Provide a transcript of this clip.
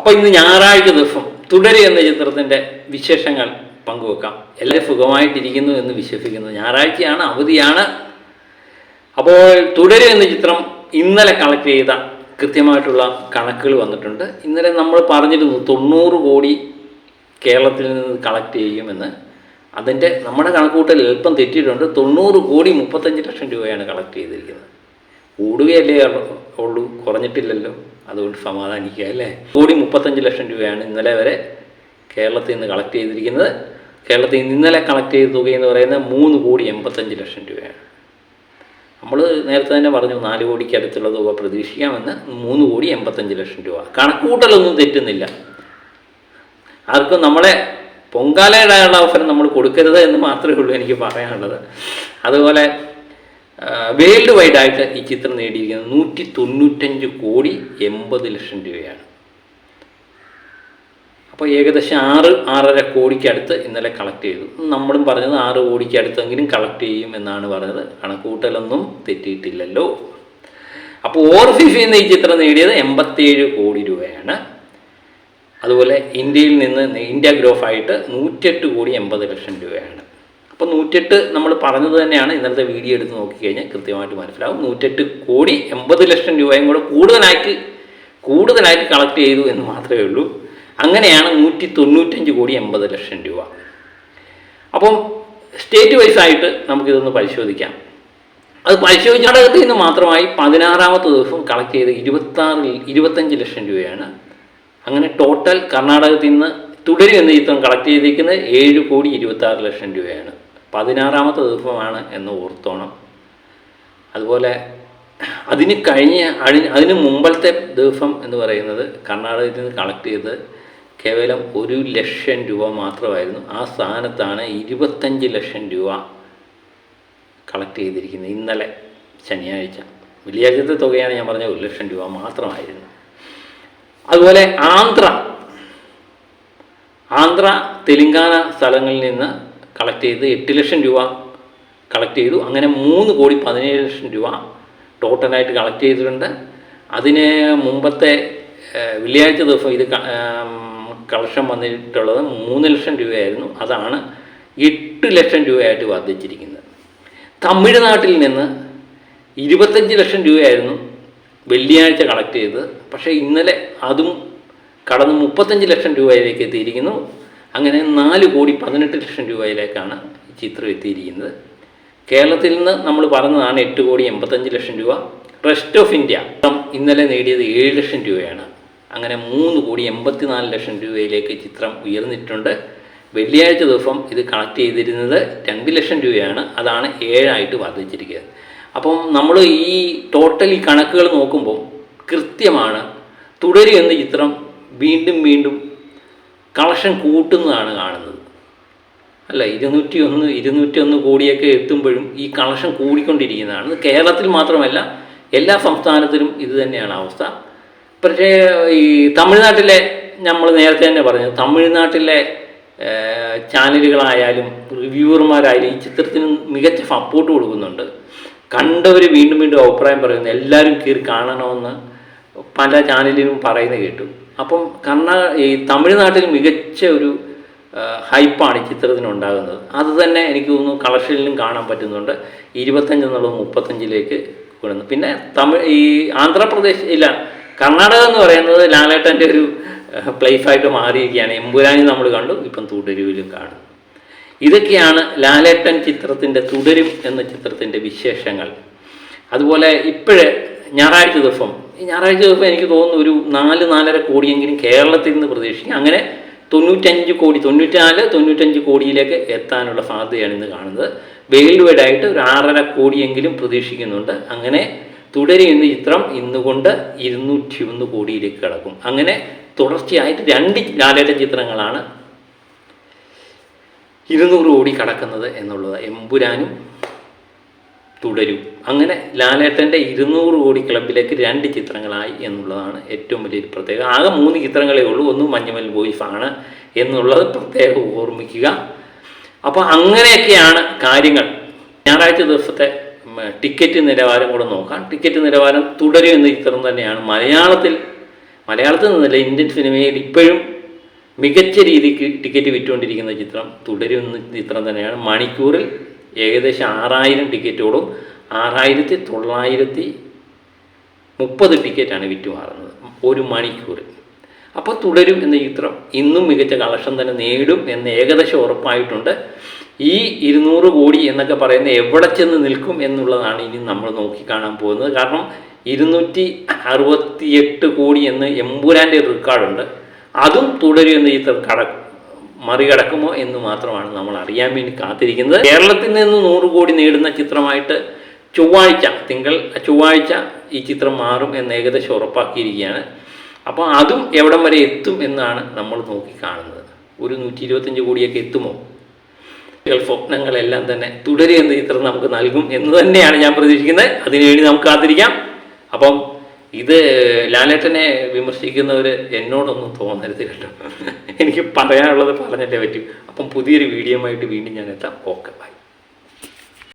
അപ്പോൾ ഇന്ന് ഞായറാഴ്ച ദിവസം തുടര് എന്ന ചിത്രത്തിൻ്റെ വിശേഷങ്ങൾ പങ്കുവെക്കാം. എല്ലാവരും സുഖമായിട്ടിരിക്കുന്നു എന്ന് വിശ്വസിക്കുന്നു. ഞായറാഴ്ചയാണ്, അവധിയാണ്. അപ്പോൾ തുടര് എന്ന ചിത്രം ഇന്നലെ കളക്ട് ചെയ്ത കൃത്യമായിട്ടുള്ള കണക്കുകൾ വന്നിട്ടുണ്ട്. ഇന്നലെ നമ്മൾ പറഞ്ഞിരുന്നു 90 കോടി കേരളത്തിൽ നിന്ന് കളക്ട് ചെയ്യുമെന്ന്. അതിൻ്റെ നമ്മുടെ കണക്കുകൂട്ടൽ എളുപ്പം തെറ്റിയിട്ടുണ്ട്. 90 കോടി 35 ലക്ഷം രൂപയാണ് കളക്ട് ചെയ്തിരിക്കുന്നത്. കൂടുകയല്ലേ ഉള്ളൂ, കുറഞ്ഞിട്ടില്ലല്ലോ. അതുകൊണ്ട് സമാധാനിക്കുക അല്ലേ. 35 ലക്ഷം രൂപയാണ് ഇന്നലെ വരെ കേരളത്തിൽ നിന്ന് കളക്ട് ചെയ്തിരിക്കുന്നത്. കേരളത്തിൽ നിന്ന് ഇന്നലെ കളക്ട് ചെയ്ത തുകയെന്ന് പറയുന്നത് 3,85 ലക്ഷം രൂപയാണ്. നമ്മൾ നേരത്തെ തന്നെ പറഞ്ഞു 4 കോടിക്ക് അടുത്തുള്ള തുക പ്രതീക്ഷിക്കാമെന്ന്. 3,85 ലക്ഷം രൂപ. കണക്കുകൂട്ടലൊന്നും തെറ്റുന്നില്ല. ആർക്കും നമ്മളെ പൊങ്കാലയിടാനുള്ള അവസരം നമ്മൾ കൊടുക്കരുത് എന്ന് മാത്രമേ ഉള്ളൂ എനിക്ക് പറയാനുള്ളത്. അതുപോലെ വേൾഡ് വൈഡായിട്ട് ഈ ചിത്രം നേടിയിരിക്കുന്നത് 195 കോടി 80 ലക്ഷം രൂപയാണ്. അപ്പോൾ ഏകദേശം 6-6.5 കോടിക്കടുത്ത് ഇന്നലെ കളക്ട് ചെയ്തു. നമ്മളും പറഞ്ഞത് 6 കോടിക്കടുത്തെങ്കിലും കളക്ട് ചെയ്യും എന്നാണ് പറഞ്ഞത്. കണക്കൂട്ടലൊന്നും തെറ്റിയിട്ടില്ലല്ലോ. അപ്പോൾ ഓവർസീസിൽ നിന്ന് ഈ ചിത്രം നേടിയത് 87 കോടി രൂപയാണ്. അതുപോലെ ഇന്ത്യയിൽ നിന്ന് ഇന്ത്യ ഗ്രോഫായിട്ട് 108 കോടി 80 ലക്ഷം രൂപയാണ്. അപ്പോൾ 108 നമ്മൾ പറഞ്ഞത് തന്നെയാണ്. ഇന്നലത്തെ വീഡിയോ എടുത്ത് നോക്കിക്കഴിഞ്ഞാൽ കൃത്യമായിട്ട് മനസ്സിലാവും. 108 കോടി 80 ലക്ഷം രൂപയും കൂടെ കൂടുതലായിട്ട് കളക്ട് ചെയ്തു എന്ന് മാത്രമേ ഉള്ളൂ. അങ്ങനെയാണ് 195 കോടി 80 ലക്ഷം രൂപ. അപ്പം സ്റ്റേറ്റ് വൈസായിട്ട് നമുക്കിതൊന്ന് പരിശോധിക്കാം. അത് പരിശോധിച്ച ഘടകത്തിൽ നിന്ന് മാത്രമായി 16ാമത്തെ ദിവസം കളക്ട് ചെയ്ത് 25 ലക്ഷം രൂപയാണ്. അങ്ങനെ ടോട്ടൽ കർണാടകത്തിൽ നിന്ന് തുടരും എന്ന ചിത്രം കളക്ട് ചെയ്തിരിക്കുന്നത് 7 കോടി 26 ലക്ഷം രൂപയാണ്. 16ാമത്തെ ദിവസമാണ് എന്ന് ഓർത്തോണം. അതുപോലെ അതിന് മുമ്പത്തെ ദിവസം എന്ന് പറയുന്നത് കർണാടകത്തിൽ നിന്ന് കളക്ട് ചെയ്ത് കേവലം 1 ലക്ഷം രൂപ മാത്രമായിരുന്നു. ആ സ്ഥാനത്താണ് 25 ലക്ഷം രൂപ കളക്ട് ചെയ്തിരിക്കുന്നത് ഇന്നലെ ശനിയാഴ്ച. വെള്ളിയാഴ്ചത്തെ തുകയാണ് ഞാൻ പറഞ്ഞ 1 ലക്ഷം രൂപ മാത്രമായിരുന്നു. അതുപോലെ ആന്ധ്ര തെലുങ്കാന സ്ഥലങ്ങളിൽ നിന്ന് കളക്ട് ചെയ്ത് 8 ലക്ഷം രൂപ കളക്ട് ചെയ്തു. അങ്ങനെ 3 കോടി 17 ലക്ഷം രൂപ ടോട്ടലായിട്ട് കളക്ട് ചെയ്തിട്ടുണ്ട്. അതിന് മുമ്പത്തെ വെള്ളിയാഴ്ച ദിവസം ഇത് കളക്ഷൻ വന്നിട്ടുള്ളത് 3 ലക്ഷം രൂപയായിരുന്നു. അതാണ് 8 ലക്ഷം രൂപയായിട്ട് വർദ്ധിച്ചിരിക്കുന്നത്. തമിഴ്നാട്ടിൽ നിന്ന് 25 ലക്ഷം രൂപയായിരുന്നു വെള്ളിയാഴ്ച കളക്ട് ചെയ്തത്. പക്ഷേ ഇന്നലെ അതും കടന്ന് 35 ലക്ഷം രൂപയിലേക്ക് എത്തിയിരിക്കുന്നു. അങ്ങനെ 4 കോടി 18 ലക്ഷം രൂപയിലേക്കാണ് ഈ ചിത്രം എത്തിയിരിക്കുന്നത്. കേരളത്തിൽ നിന്ന് നമ്മൾ പറഞ്ഞതാണ് 8 കോടി 85 ലക്ഷം രൂപ. റെസ്റ്റ് ഓഫ് ഇന്ത്യ ഇന്നലെ നേടിയത് 7 ലക്ഷം രൂപയാണ്. അങ്ങനെ 3 കോടി 84 ലക്ഷം രൂപയിലേക്ക് ചിത്രം ഉയർന്നിട്ടുണ്ട്. വെള്ളിയാഴ്ച ദിവസം ഇത് കളക്ട് ചെയ്തിരുന്നത് 2 ലക്ഷം രൂപയാണ്. അതാണ് 7 വർദ്ധിച്ചിരിക്കുന്നത്. അപ്പം നമ്മൾ ഈ ടോട്ടൽ ഈ കണക്കുകൾ നോക്കുമ്പോൾ കൃത്യമാണ്. തുടരും എന്ന ചിത്രം വീണ്ടും കളക്ഷൻ കൂട്ടുന്നതാണ് കാണുന്നത്. അല്ല, 201 കോടിയൊക്കെ എത്തുമ്പോഴും ഈ കളക്ഷൻ കൂടിക്കൊണ്ടിരിക്കുന്നതാണ്. കേരളത്തിൽ മാത്രമല്ല, എല്ലാ സംസ്ഥാനത്തിലും ഇത് തന്നെയാണ് അവസ്ഥ. പക്ഷേ ഈ തമിഴ്നാട്ടിലെ നമ്മൾ നേരത്തെ തന്നെ പറഞ്ഞു, തമിഴ്നാട്ടിലെ ചാനലുകളായാലും റിവ്യൂവർമാരായാലും ഈ ചിത്രത്തിന് മികച്ച സപ്പോർട്ട് കൊടുക്കുന്നുണ്ട്. കണ്ടവർ വീണ്ടും അഭിപ്രായം പറയുന്നു. എല്ലാവരും കയറി കാണണമെന്ന് പല ചാനലിലും പറയുന്നത് കേട്ടു. അപ്പം ഈ തമിഴ്നാട്ടിൽ മികച്ച ഒരു ഹൈപ്പാണ് ഈ ചിത്രത്തിനുണ്ടാകുന്നത്. അത് തന്നെ എനിക്ക് തോന്നുന്നു കളക്ഷനിലും കാണാൻ പറ്റുന്നുണ്ട്. 25 എന്നുള്ളത് 35ലേക്ക് കൂടുന്നു. പിന്നെ ഈ ആന്ധ്രാപ്രദേശ് കർണാടക എന്ന് പറയുന്നത് ലാലേട്ടൻ്റെ ഒരു പ്ലേസായിട്ട് മാറിയിരിക്കുകയാണ്. എമ്പുരാനി നമ്മൾ കണ്ടു, ഇപ്പം തുടരുവിലും കാണും. ഇതൊക്കെയാണ് ലാലേട്ടൻ ചിത്രത്തിൻ്റെ തുടരും എന്ന ചിത്രത്തിൻ്റെ വിശേഷങ്ങൾ. അതുപോലെ ഞായറാഴ്ച ദിവസം എനിക്ക് തോന്നുന്നു ഒരു 4-4.5 കോടിയെങ്കിലും കേരളത്തിൽ നിന്ന് പ്രതീക്ഷിക്കും. അങ്ങനെ 94-95 കോടിയിലേക്ക് എത്താനുള്ള സാധ്യതയാണ് ഇന്ന് കാണുന്നത്. വേൾഡ് വൈഡായിട്ട് ഒരു 6.5 കോടിയെങ്കിലും പ്രതീക്ഷിക്കുന്നുണ്ട്. അങ്ങനെ തുടരും എന്ന ചിത്രം ഇന്നുകൊണ്ട് 201 കോടിയിലേക്ക് കിടക്കും. അങ്ങനെ തുടർച്ചയായിട്ട് 2 ലാലേട്ടൻ ചിത്രങ്ങളാണ് 200 കോടി കടക്കുന്നത് എന്നുള്ളത്. എമ്പുരാനും തുടരും. അങ്ങനെ ലാലേട്ടൻ്റെ 200 കോടി ക്ലബിലേക്ക് 2 ചിത്രങ്ങളായി എന്നുള്ളതാണ് ഏറ്റവും വലിയൊരു പ്രത്യേകത. ആകെ 3 ചിത്രങ്ങളേ ഉള്ളൂ. ഒന്ന് മഞ്ഞുമൽ ബോയ്സ് ആണ് എന്നുള്ളത് പ്രത്യേകം ഓർമ്മിക്കുക. അപ്പോൾ അങ്ങനെയൊക്കെയാണ് കാര്യങ്ങൾ. ഞായറാഴ്ച ദിവസത്തെ ടിക്കറ്റ് നിലവാരം കൂടെ നോക്കാം. ടിക്കറ്റ് നിലവാരം തുടരും എന്ന ചിത്രം തന്നെയാണ് മലയാളത്തിൽ മലയാളത്തിൽ നിന്നല്ല, ഇന്ത്യൻ സിനിമയിൽ ഇപ്പോഴും മികച്ച രീതിക്ക് ടിക്കറ്റ് വിറ്റുകൊണ്ടിരിക്കുന്ന ചിത്രം തുടരും എന്ന ചിത്രം തന്നെയാണ്. മണിക്കൂറിൽ ഏകദേശം 6000 ടിക്കറ്റോടും 6930 ടിക്കറ്റാണ് വിറ്റുമാറുന്നത് ഒരു മണിക്കൂറിൽ. അപ്പോൾ തുടരും എന്ന ചിത്രം ഇന്നും മികച്ച കളക്ഷൻ തന്നെ നേടും എന്ന് ഏകദേശം ഉറപ്പായിട്ടുണ്ട്. ഈ 200 കോടി എന്നൊക്കെ പറയുന്ന എവിടെ ചെന്ന് നിൽക്കും എന്നുള്ളതാണ് ഇനി നമ്മൾ നോക്കിക്കാണാൻ പോകുന്നത്. കാരണം 268 കോടി എന്ന് എമ്പുരാൻ്റെ റെക്കോർഡുണ്ട്. അതും തുടരും എന്ന ചിത്രം മറികടക്കുമോ എന്ന് മാത്രമാണ് നമ്മൾ അറിയാൻ വേണ്ടി കാത്തിരിക്കുന്നത്. കേരളത്തിൽ നിന്ന് 100 കോടി നേടുന്ന ചിത്രമായിട്ട് ചൊവ്വാഴ്ച ഈ ചിത്രം മാറും എന്ന് ഏകദേശം ഉറപ്പാക്കിയിരിക്കുകയാണ്. അപ്പോൾ അതും എവിടം വരെ എത്തും എന്നാണ് നമ്മൾ നോക്കിക്കാണുന്നത്. ഒരു 125 കോടിയൊക്കെ എത്തുമോ? സ്വപ്നങ്ങളെല്ലാം തന്നെ തുടരും എന്ന ചിത്രം നമുക്ക് നൽകും എന്ന് തന്നെയാണ് ഞാൻ പ്രതീക്ഷിക്കുന്നത്. അതിനുവേണ്ടി നമുക്ക് കാത്തിരിക്കാം. അപ്പം ഇത് ലാലേട്ടനെ വിമർശിക്കുന്നവർ എന്നോടൊന്നും തോന്നരുത് കേട്ടോ. എനിക്ക് പറയാനുള്ളത് പറഞ്ഞിട്ടേ പറ്റൂ. അപ്പം പുതിയൊരു വീഡിയോ ആയിട്ട് വീണ്ടും ഞാൻ എത്താം. Okay, by.